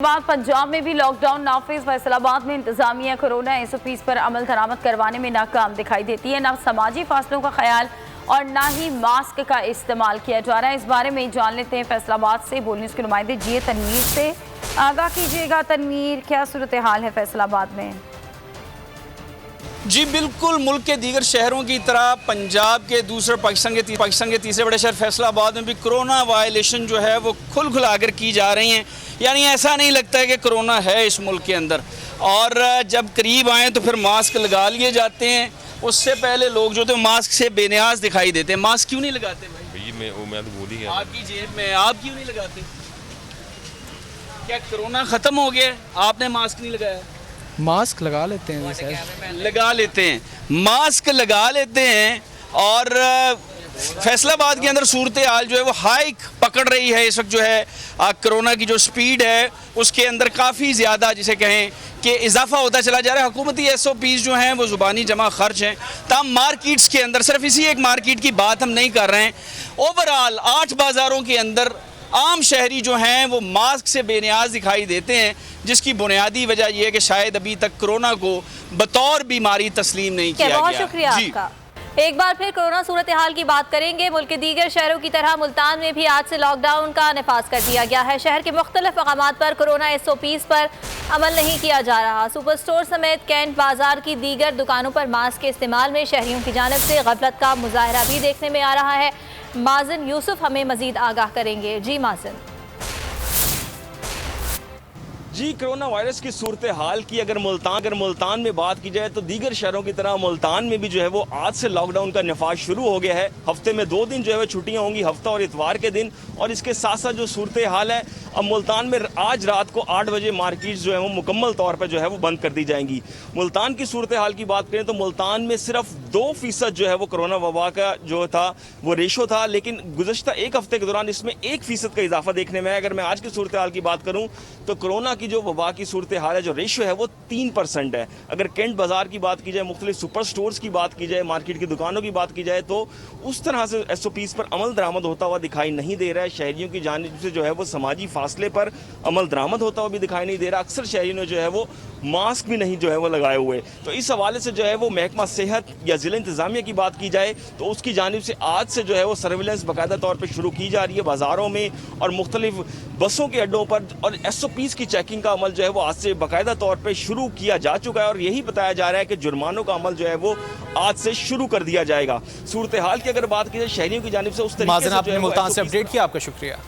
बाद पंजाब में भी लॉकडाउन नाफिज। फैसलाबाद में इंतजामिया कोरोना SOPs पर अमल दरामद करवाने में नाकाम दिखाई देती है। न समाजी फासलों का ख्याल और ना ही मास्क का इस्तेमाल किया जा रहा है। इस बारे में जान लेते हैं फैसलाबाद से बोल न्यूज़ के नुमाइंदे GA तनवीर से। आगाह कीजिएगा तनवीर, क्या सूरत हाल है फैसलाबाद में? जी बिल्कुल, मुल्क के दीगर शहरों की तरह पंजाब के दूसरे पाकिस्तान के तीसरे बड़े शहर फैसलाबाद में भी कोरोना वायलेशन जो है वो खुल खुलाकर की जा रही हैं। यानी ऐसा नहीं लगता है कि कोरोना है इस मुल्क के अंदर, और जब करीब आएँ तो फिर मास्क लगा लिए जाते हैं। उससे पहले लोग जो थे मास्क से बेनियाज दिखाई देते हैं। मास्क क्यों नहीं लगाते भाई? मैं तो भूल ही गया। आपकी जेब में, आप क्यों नहीं लगाते? क्या कोरोना ख़त्म हो गया, आपने मास्क नहीं लगाया? मास्क लगा लेते हैं सर, लगा लेते हैं, मास्क लगा लेते हैं। और फैसलाबाद के अंदर सूरत हाल जो है वो हाइक पकड़ रही है इस वक्त। जो है कोरोना की जो स्पीड है उसके अंदर काफ़ी ज़्यादा जिसे कहें कि इजाफा होता चला जा रहा है। हुकूमती SOPs जो हैं वो ज़ुबानी जमा खर्च हैं। तमाम मार्केट्स के अंदर, सिर्फ इसी एक मार्केट की बात हम नहीं कर रहे हैं, ओवरऑल 8 बाज़ारों के अंदर आम शहरी जो हैं वो मास्क से बेनियाज दिखाई देते हैं, जिसकी बुनियादी वजह यह है कि शायद अभी तक कोरोना को बतौर बीमारी तस्लीम नहीं किया गया। बहुत शुक्रिया आपका। एक बार फिर कोरोना सूरत हाल की बात करेंगे। मुल्क के दीगर शहरों की तरह मुल्तान में भी आज से लॉकडाउन का नफाज कर दिया गया है। शहर के मुख्तलिफ मकामात पर कोरोना SOPs पर अमल नहीं किया जा रहा। सुपर स्टोर समेत कैंट बाजार की दीगर दुकानों पर मास्क के इस्तेमाल में शहरियों की जानिब से गफलत का मुजाहरा भी देखने में आ रहा है। माजिन यूसुफ हमें मजीद आगाह करेंगे। जी माजिन। जी, कोरोना वायरस की सूरत हाल की अगर मुल्तान में बात की जाए तो दीगर शहरों की तरह मुल्तान में भी जो है वो आज से लॉकडाउन का नफाज शुरू हो गया है। हफ्ते में 2 दिन जो है वो छुट्टियां होंगी, हफ्ता और इतवार के दिन। और इसके साथ साथ जो सूरत हाल है, अब मुल्तान में आज रात को 8 बजे मार्केट्स जो है वो मुकम्मल तौर पर जो है वो बंद कर दी जाएंगी। मुल्तान की सूरत हाल की बात करें तो मुल्तान में सिर्फ 2% जो है वो कोरोना वबा का जो था वो रेशो था, लेकिन गुज़श्ता एक हफ्ते के दौरान इसमें 1% का इजाफा देखने में है। अगर मैं आज की सूरत हाल की बात करूँ तो कोरोना की जो वबा की सूरत हाल है, जो रेशो है वो 3% है। अगर कैंट बाजार की बात की जाए, मुख्तलिफ सुपर स्टोर्स की बात की जाए, मार्केट की दुकानों की बात की जाए, तो उस तरह से SOPs पर अमल दरामद होता हुआ दिखाई नहीं दे रहा है। शहरियों की जानिब से जो है वो समाजी फासले पर अमल दरामद होता हुआ भी दिखाई नहीं दे रहा। अक्सर शहरियों ने जो है वो मास्क भी नहीं जो है वो लगाए हुए। तो इस हवाले से जो है वो महकमा सेहत या ज़िला इंतज़ामिया की बात की जाए तो उसकी जानिब से आज से जो है वो सर्विलेंस बाकायदा तौर पर शुरू की जा रही है बाज़ारों में और मुख्तलिफ बसों के अड्डों पर। और SOPs की चेकिंग का अमल जो है वो आज से बाकायदा तौर पर शुरू किया जा चुका है। और यही बताया जा रहा है कि जुर्मानों का अमल जो है वो आज से शुरू कर दिया जाएगा। सूरत हाल की अगर बात की जाए शहरियों की जानिब से, उस तरीके से आपने मुल्तान से अपडेट किया, आपका शुक्रिया।